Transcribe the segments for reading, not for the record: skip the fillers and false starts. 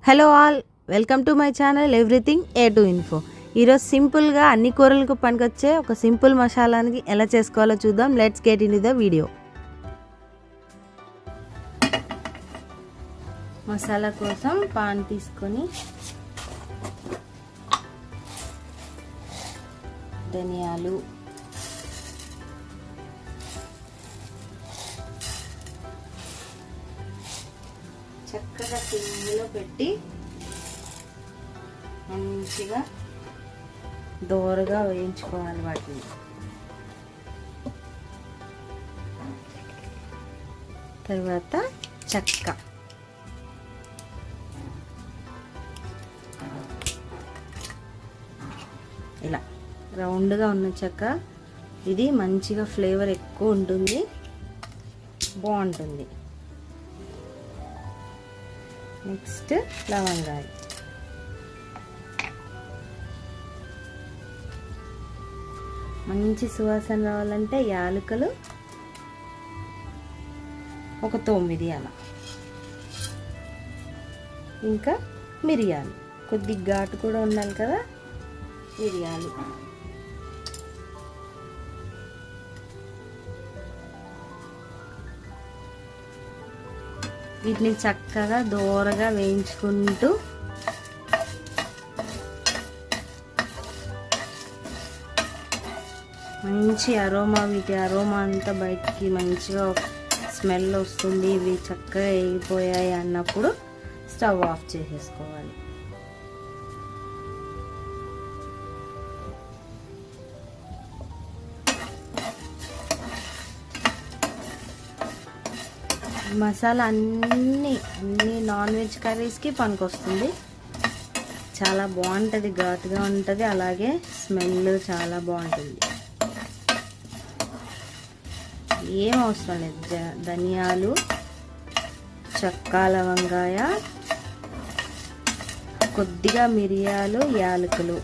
Hello all, welcome to my channel everything A to info. ఈరోజు సింపుల్గా అన్ని కూరలకు పనికొచ్చే ఒక సింపుల్ మసాలాని ఎలా చేసుకోవాలో చూద్దాం. Let's get in the video. Masala కోసం పాన్ తీసుకొని ధనియాలు, చక్కగా సిమ్లో పెట్టి మంచిగా దోరగా వేయించుకోవాలి వాటిని. తర్వాత చెక్క, ఇలా రౌండ్గా ఉన్న చెక్క, ఇది మంచిగా ఫ్లేవర్ ఎక్కువ ఉంటుంది, బాగుంటుంది. నెక్స్ట్ లవంగాలు, మంచి సువాసన రావాలంటే యాలకులు ఒక 9 అలా, ఇంకా మిరియాలు, కొద్ది ఘాటు కూడా ఉండాలి కదా మిరియాలు. వీటిని చక్కగా దోరగా వేయించుకుంటూ మంచి అరోమా, వీటి అరోమా అంతా బయటికి మంచిగా స్మెల్ వస్తుంది. ఇవి చక్కగా వేగిపోయాయి అన్నప్పుడు స్టవ్ ఆఫ్ చేసేసుకోవాలి. మసాలా అన్నీ నాన్ వెజ్ కర్రీస్కి పనికొస్తుంది. చాలా బాగుంటుంది, ఘాటుగా ఉంటుంది, అలాగే స్మెల్ చాలా బాగుంటుంది. ఏం అవసరం లేదు, ధనియాలు, చెక్క, లవంగాయ, కొద్దిగా మిరియాలు, యాలకులు.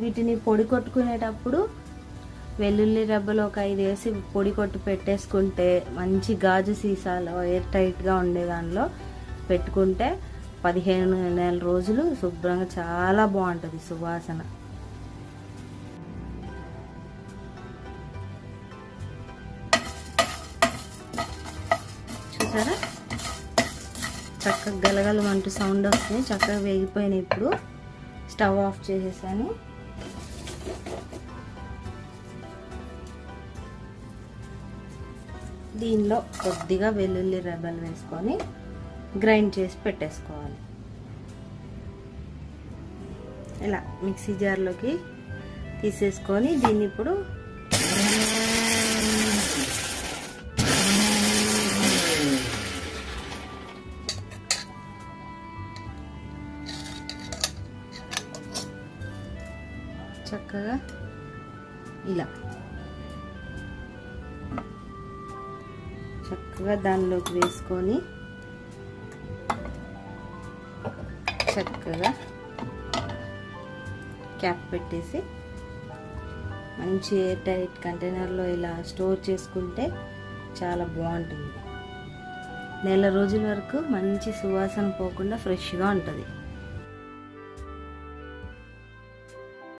వీటిని పొడి కొట్టుకునేటప్పుడు వెల్లుల్లి రెబ్బలు ఒక 5 వేసి పొడి కొట్టు పెట్టేసుకుంటే, మంచి గాజు సీసాలో ఎయిర్ టైట్గా ఉండే దానిలో పెట్టుకుంటే 15 రోజులు శుభ్రంగా చాలా బాగుంటుంది సువాసన. చూసారా, చక్కగా గలగలమంటూ సౌండ్ వస్తుంది, చక్కగా వేగిపోయినాయి. ఇప్పుడు స్టవ్ ఆఫ్ చేసేసాను. దీనిలో కొద్దిగా వెల్లుల్లి రెబ్బలు వేసుకొని గ్రైండ్ చేసి పెట్టేసుకోవాలి. ఇలా మిక్సీ జార్లోకి తీసేసుకొని దీన్ని ఇప్పుడు చక్కగా ఇలా చక్కగా దానిలోకి వేసుకొని చక్కగా క్యాప్ పెట్టేసి మంచి ఎయిర్ టైట్ కంటైనర్లో ఇలా స్టోర్ చేసుకుంటే చాలా బాగుంటుంది. నెల రోజుల వరకు మంచి సువాసన పోకుండా ఫ్రెష్గా ఉంటుంది.